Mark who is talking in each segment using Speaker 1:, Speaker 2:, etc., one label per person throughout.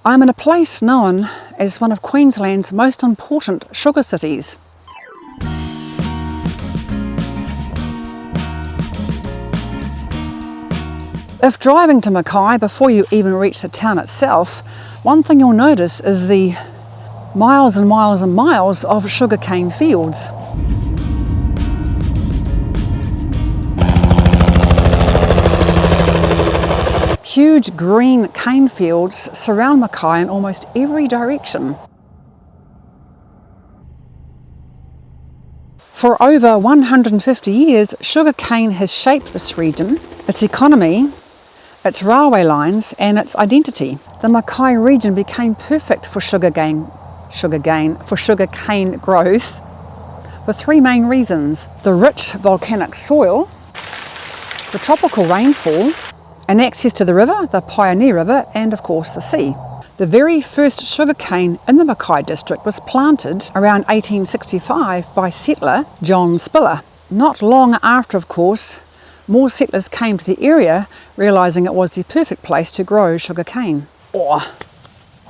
Speaker 1: I'm in a place known as one of Queensland's most important sugar cities. If driving to Mackay before you even reach the town itself, one thing you'll notice is the miles and miles and miles of sugarcane fields. Huge green cane fields surround Mackay in almost every direction. For over 150 years, sugarcane has shaped this region, its economy, its railway lines and its identity. The Mackay region became perfect for sugarcane growth for three main reasons: the rich volcanic soil, the tropical rainfall, and access to the river, the Pioneer River, and of course the sea. The very first sugarcane in the Mackay district was planted around 1865 by settler John Spiller. Not long after, of course, more settlers came to the area, realising it was the perfect place to grow sugarcane. Oh,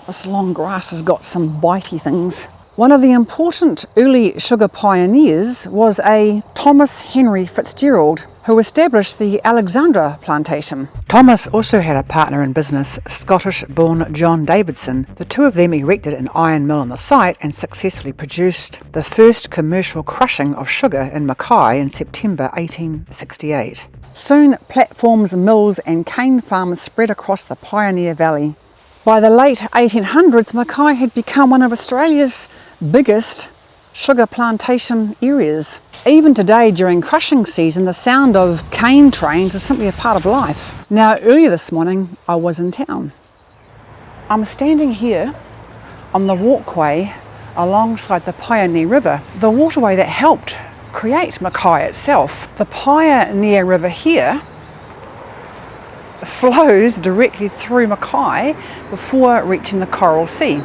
Speaker 1: this long grass has got some bitey things. One of the important early sugar pioneers was a Thomas Henry Fitzgerald, who established the Alexandra plantation. Thomas also had a partner in business, Scottish-born John Davidson. The two of them erected an iron mill on the site and successfully produced the first commercial crushing of sugar in Mackay in September 1868. Soon, platforms, mills and cane farms spread across the Pioneer Valley. By the late 1800s, Mackay had become one of Australia's biggest sugar plantation areas. Even today, during crushing season, the sound of cane trains is simply a part of life. Now, earlier this morning, I was in town. I'm standing here on the walkway alongside the Pioneer River, the waterway that helped create Mackay itself. The Pioneer River here flows directly through Mackay before reaching the Coral Sea.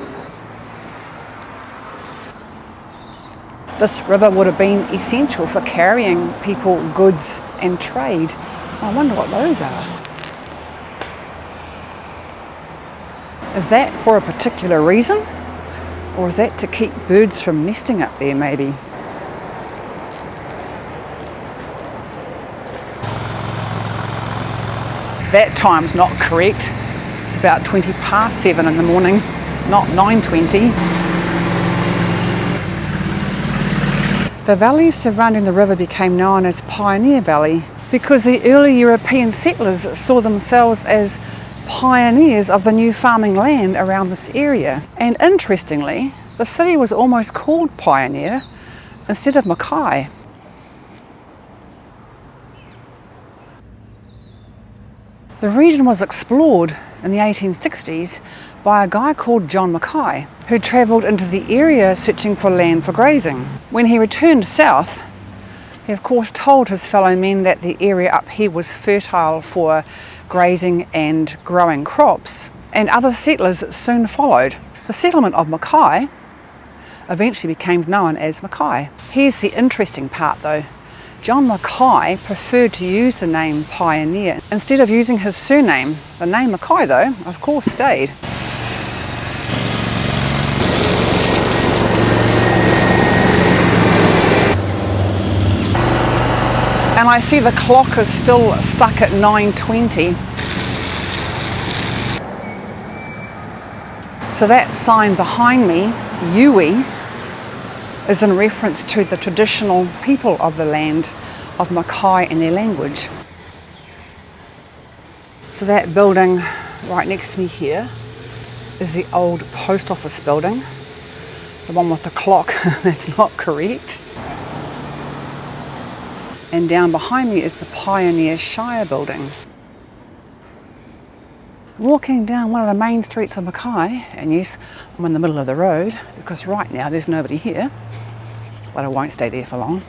Speaker 1: This river would have been essential for carrying people, goods and trade. I wonder what those are. Is that for a particular reason? Or is that to keep birds from nesting up there maybe? That time's not correct. It's about 20 past 7 in the morning, not 9:20. The valley surrounding the river became known as Pioneer Valley because the early European settlers saw themselves as pioneers of the new farming land around this area. And interestingly, the city was almost called Pioneer instead of Mackay. The region was explored in the 1860s by a guy called John Mackay, who travelled into the area searching for land for grazing. When he returned south, he of course told his fellow men that the area up here was fertile for grazing and growing crops, and other settlers soon followed. The settlement of Mackay eventually became known as Mackay. Here's the interesting part though. John Mackay preferred to use the name Pioneer instead of using his surname. The name Mackay though, of course, stayed. And I see the clock is still stuck at 9:20. So that sign behind me, Yui, is in reference to the traditional people of the land of Mackay and their language. So that building right next to me here is the old post office building, the one with the clock that's not correct. And down behind me is the Pioneer Shire building. Walking down one of the main streets of Mackay, and yes, I'm in the middle of the road because right now there's nobody here, but I won't stay there for long.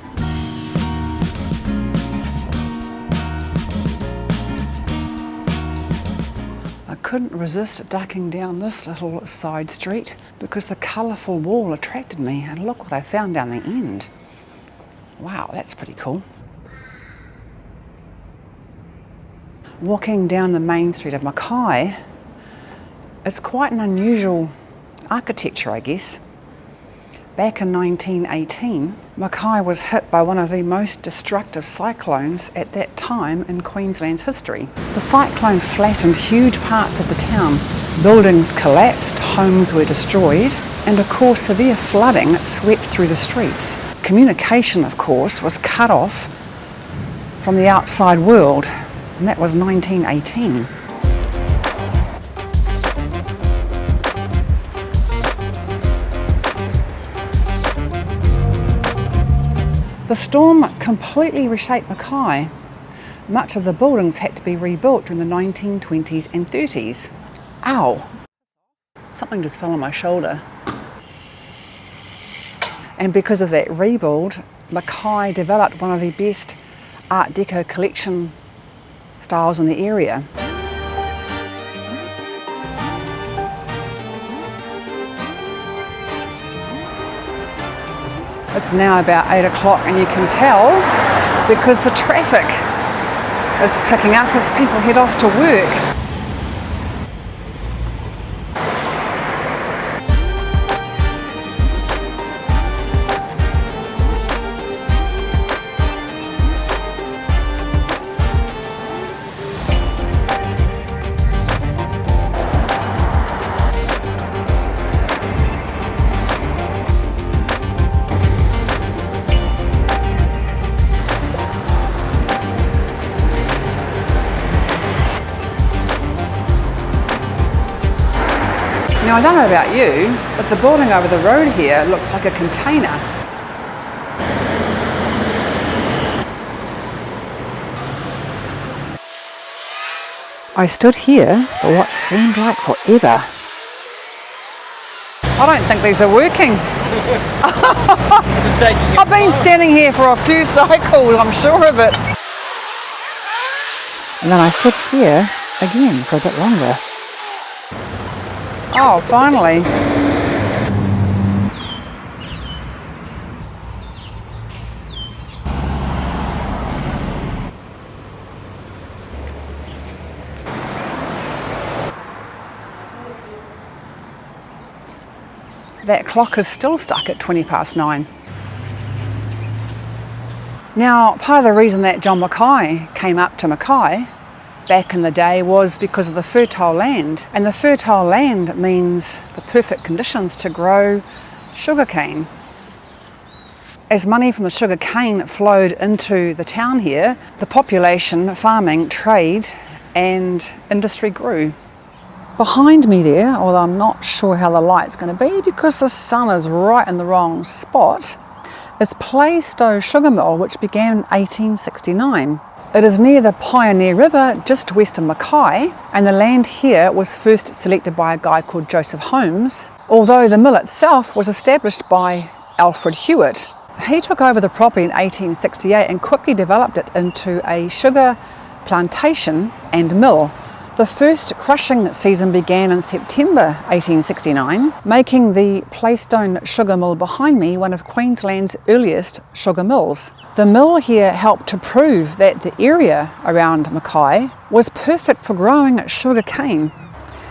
Speaker 1: I couldn't resist ducking down this little side street because the colourful wall attracted me, and look what I found down the end. Wow, that's pretty cool. Walking down the main street of Mackay It's quite an unusual architecture, I guess. Back in 1918, Mackay was hit by one of the most destructive cyclones at that time in Queensland's history. The cyclone flattened huge parts of the town. Buildings collapsed, homes were destroyed, and of course severe flooding swept through the streets. Communication, of course, was cut off from the outside world, and that was 1918. The storm completely reshaped Mackay. Much of the buildings had to be rebuilt during the 1920s and 30s. Ow! Something just fell on my shoulder. And because of that rebuild, Mackay developed one of the best Art Deco collection styles in the area. It's now about 8 o'clock and you can tell because the traffic is picking up as people head off to work. Now I don't know about you, but the building over the road here looks like a container. I stood here for what seemed like forever. I don't think these are working. I've been standing here for a few cycles, I'm sure of it. And then I stood here again for a bit longer. Oh, finally. That clock is still stuck at 9:20. Now, part of the reason that John Mackay came up to Mackay back in the day was because of the fertile land. And the fertile land means the perfect conditions to grow sugarcane. As money from the sugar cane flowed into the town here, the population, farming, trade and industry grew. Behind me there, although I'm not sure how the light's going to be because the sun is right in the wrong spot, is Plaistow Sugar Mill, which began in 1869. It is near the Pioneer River, just west of Mackay, and the land here was first selected by a guy called Joseph Holmes, although the mill itself was established by Alfred Hewitt. He took over the property in 1868 and quickly developed it into a sugar plantation and mill. The first crushing season began in September 1869, making the Plaistow Sugar Mill behind me one of Queensland's earliest sugar mills. The mill here helped to prove that the area around Mackay was perfect for growing sugar cane,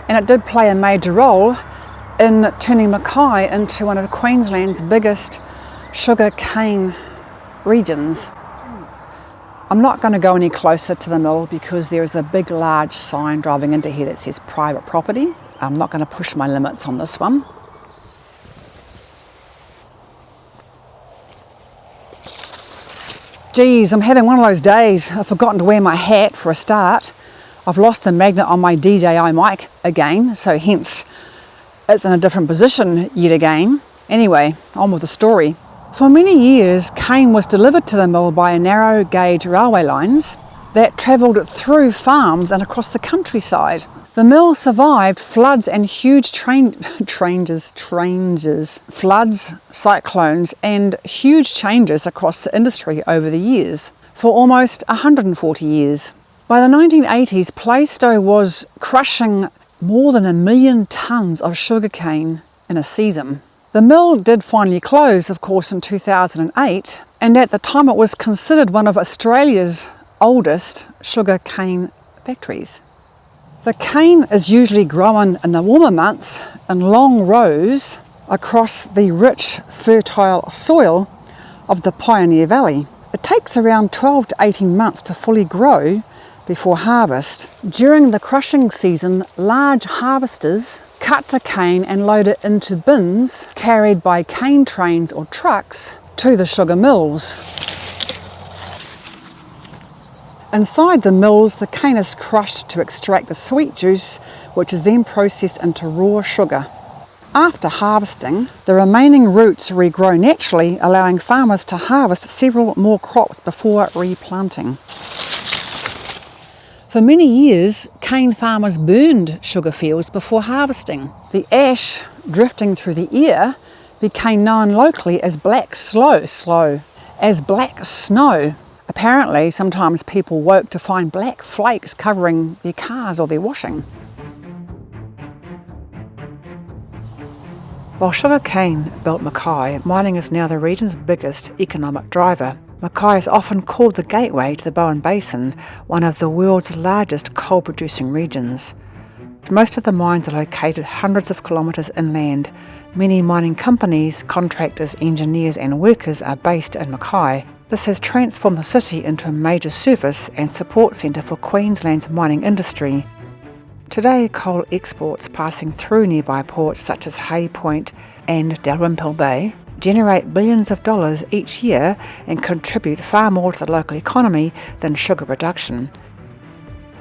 Speaker 1: and it did play a major role in turning Mackay into one of Queensland's biggest sugar cane regions. I'm not going to go any closer to the mill because there is a big large sign driving into here that says private property. I'm not going to push my limits on this one. Geez, I'm having one of those days. I've forgotten to wear my hat for a start. I've lost the magnet on my DJI mic again, so hence it's in a different position yet again. Anyway, on with the story. For many years, cane was delivered to the mill by narrow gauge railway lines that travelled through farms and across the countryside. The mill survived floods and huge floods, cyclones and huge changes across the industry over the years, for almost 140 years. By the 1980s, Plaistow was crushing more than 1 million tonnes of sugarcane in a season. The mill did finally close, of course, in 2008, and at the time it was considered one of Australia's oldest sugar cane factories. The cane is usually grown in the warmer months in long rows across the rich, fertile soil of the Pioneer Valley. It takes around 12 to 18 months to fully grow before harvest. During the crushing season, large harvesters cut the cane and load it into bins carried by cane trains or trucks to the sugar mills. Inside the mills, the cane is crushed to extract the sweet juice, which is then processed into raw sugar. After harvesting, the remaining roots regrow naturally, allowing farmers to harvest several more crops before replanting. For many years, cane farmers burned sugar fields before harvesting. The ash drifting through the air became known locally as black snow. Apparently, sometimes people woke to find black flakes covering their cars or their washing. While sugar cane built Mackay, mining is now the region's biggest economic driver. Mackay is often called the gateway to the Bowen Basin, one of the world's largest coal-producing regions. Most of the mines are located hundreds of kilometres inland. Many mining companies, contractors, engineers and workers are based in Mackay. This has transformed the city into a major service and support centre for Queensland's mining industry. Today, coal exports passing through nearby ports such as Hay Point and Dalrymple Bay generate billions of dollars each year and contribute far more to the local economy than sugar production.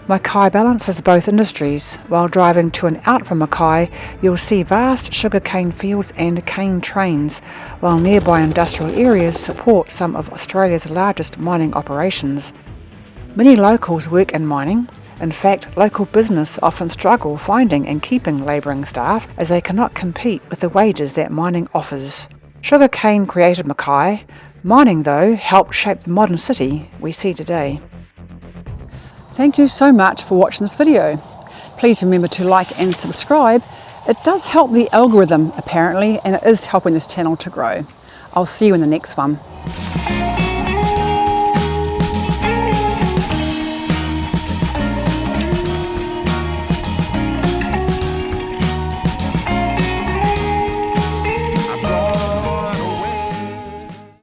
Speaker 1: Mackay balances both industries. While driving to and out from Mackay, you'll see vast sugarcane fields and cane trains, while nearby industrial areas support some of Australia's largest mining operations. Many locals work in mining. In fact, local business often struggle finding and keeping labouring staff as they cannot compete with the wages that mining offers. Sugarcane created Mackay. Mining, though, helped shape the modern city we see today. Thank you so much for watching this video. Please remember to like and subscribe. It does help the algorithm, apparently, and it is helping this channel to grow. I'll see you in the next one.